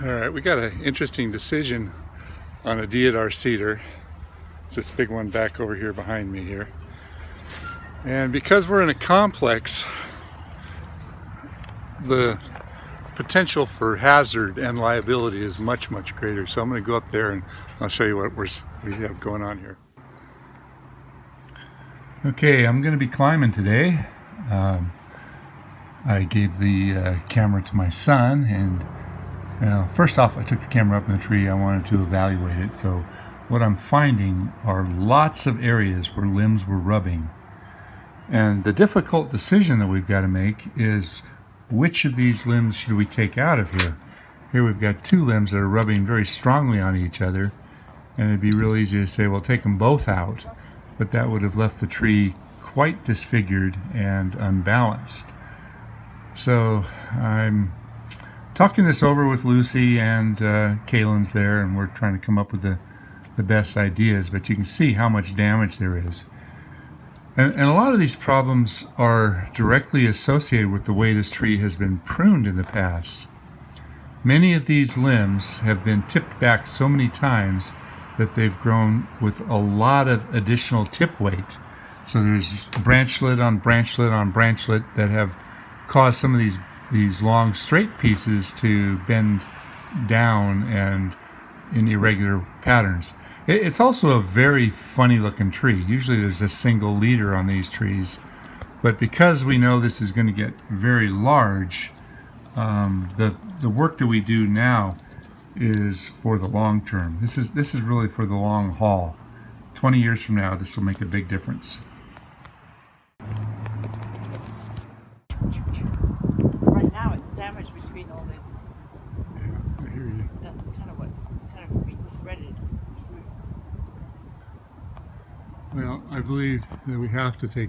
Alright, we got an interesting decision on a Deodar cedar. It's this big one back over here behind me here. And because we're in a complex, the potential for hazard and liability is much, much greater. So I'm going to go up there and I'll show you what we have going on here. Okay, I'm going to be climbing today. I gave the camera to my son, and first off, I took the camera up in the tree. I wanted to evaluate it. So what I'm finding are lots of areas where limbs were rubbing. And the difficult decision that we've got to make is which of these limbs should we take out of here? Here we've got two limbs that are rubbing very strongly on each other, and it'd be real easy to say, well, take them both out, but that would have left the tree quite disfigured and unbalanced. So I'm talking this over with Lucy, and Kaylin's there, and we're trying to come up with the best ideas, but you can see how much damage there is. And a lot of these problems are directly associated with the way this tree has been pruned in the past. Many of these limbs have been tipped back so many times that they've grown with a lot of additional tip weight. So there's branchlet on branchlet on branchlet that have caused some of these long straight pieces to bend down and in irregular patterns. It's also a very funny looking tree. Usually there's a single leader on these trees, but because we know this is going to get very large, the work that we do now is for the long term. This is really for the long haul. 20 years from now, this will make a big difference. Right now it's sandwiched between all these. Yeah, I hear you. That's kind of it's kind of threaded. Well, I believe that we have to take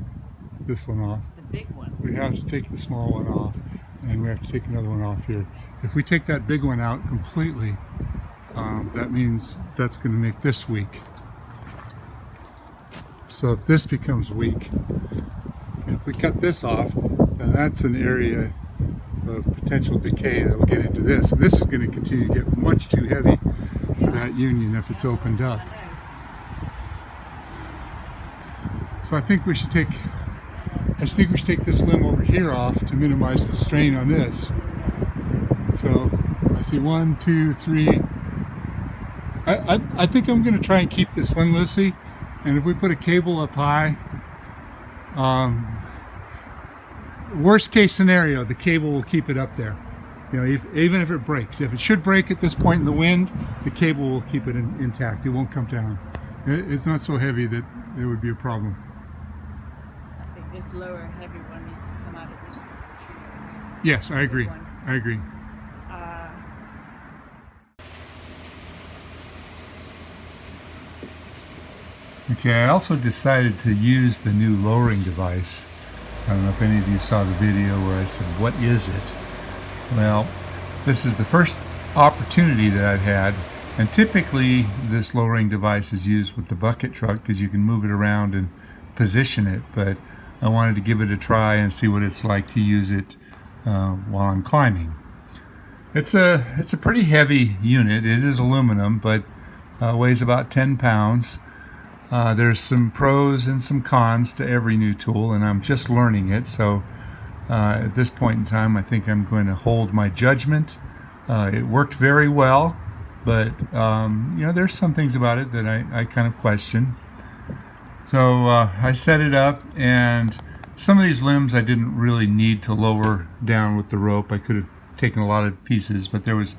this one off. The big one. We have to take the small one off, and we have to take another one off here. If we take that big one out completely, that means that's going to make this weak. So if this becomes weak, and if we cut this off, then that's an area of potential decay that will get into this. And this is going to continue to get much too heavy for that union if it's opened up. So I think we should take this limb over here off to minimize the strain on this. So I see 1, 2, 3. I think I'm going to try and keep this one, Lucy. And if we put a cable up high, worst case scenario, the cable will keep it up there. You know, even if it breaks. If it should break at this point in the wind, the cable will keep it intact. It won't come down. It's not so heavy that it would be a problem. This lower heavy one needs to come out of this tree. Yes, I agree. I agree. Okay, I also decided to use the new lowering device. I don't know if any of you saw the video where I said, what is it? Well, this is the first opportunity that I've had, and typically this lowering device is used with the bucket truck because you can move it around and position it, but I wanted to give it a try and see what it's like to use it while I'm climbing. It's a pretty heavy unit. It is aluminum, but weighs about 10 pounds. There's some pros and some cons to every new tool, and I'm just learning it. So at this point in time, I think I'm going to hold my judgment. It worked very well, but there's some things about it that I kind of question. So I set it up, and some of these limbs I didn't really need to lower down with the rope. I could have taken a lot of pieces, but there was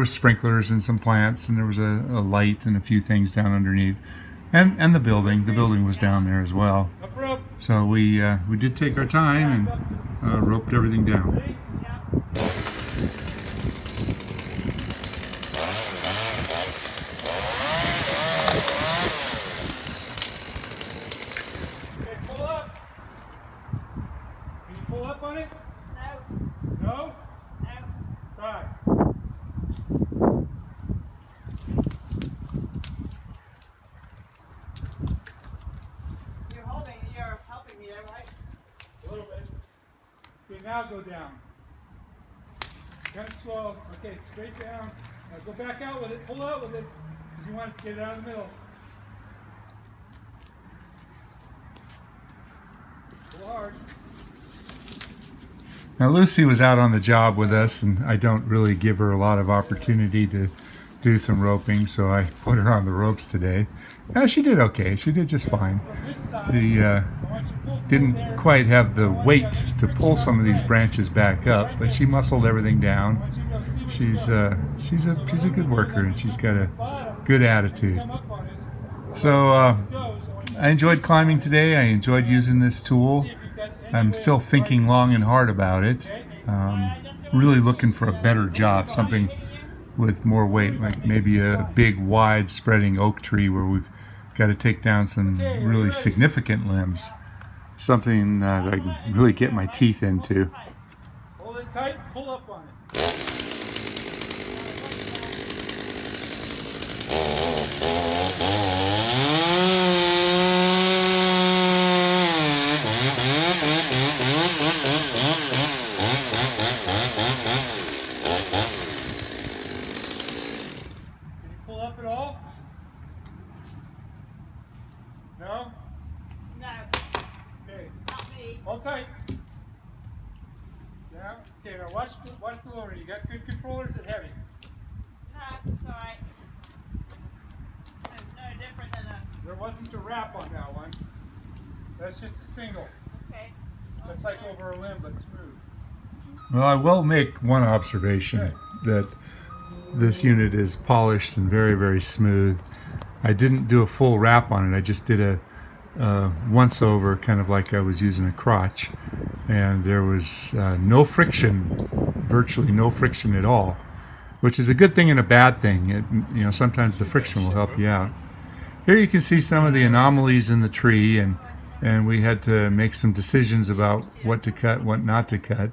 sprinklers and some plants, and there was a light and a few things down underneath, and the building was down there as well. So we did take our time and roped everything down. Pull up on it? No. No? No. Try. You're helping me there, right? A little bit. Okay, now go down. Kind of slow. Okay, straight down. Now go back out with it. Pull out with it. Because you want to get it out of the middle. Pull hard. Now Lucy was out on the job with us, and I don't really give her a lot of opportunity to do some roping, so I put her on the ropes today. She did okay. She did just fine. From this side, She I want you to pull didn't there. quite have the weight to pull some of these branches back up, but she muscled everything I down. want you to go see where She's you go. she's a good worker, and she's got a Bottom, good attitude. come up on it. So It goes. I want you to I enjoyed climbing today. I enjoyed using this tool. see if you've got any I'm way still of thinking long and hard about it. Really looking for a better job, something with more weight, like maybe a big, wide spreading oak tree where we've got to take down some really significant limbs. Something that I can really get my teeth into. hold it tight, pull up on it. Can you pull up at all? No? No, Okay. not me. Hold tight. Yeah. Okay, now watch the lower. You got good control, or is it heavy? No, it's alright. It's no different than a. There wasn't a wrap on that one. That's just a single. Okay. That's like over a limb, but smooth. Well, I will make one observation that this unit is polished and very, very smooth. I didn't do a full wrap on it. I just did a once over, kind of like I was using a crotch, and there was no friction, virtually no friction at all, which is a good thing and a bad thing. Sometimes the friction will help you out. Here you can see some of the anomalies in the tree, and we had to make some decisions about what to cut, what not to cut.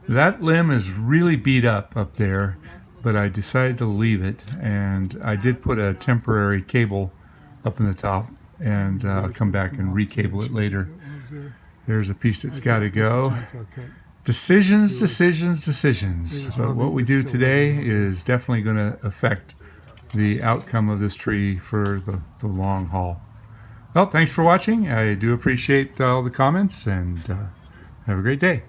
That limb is really beat up there, but I decided to leave it, and I did put a temporary cable up in the top, and I'll come back and recable it later. There's a piece that's got to go. Decisions. But what we do today is definitely going to affect the outcome of this tree for the long haul. Well, thanks for watching. I do appreciate all the comments, and have a great day.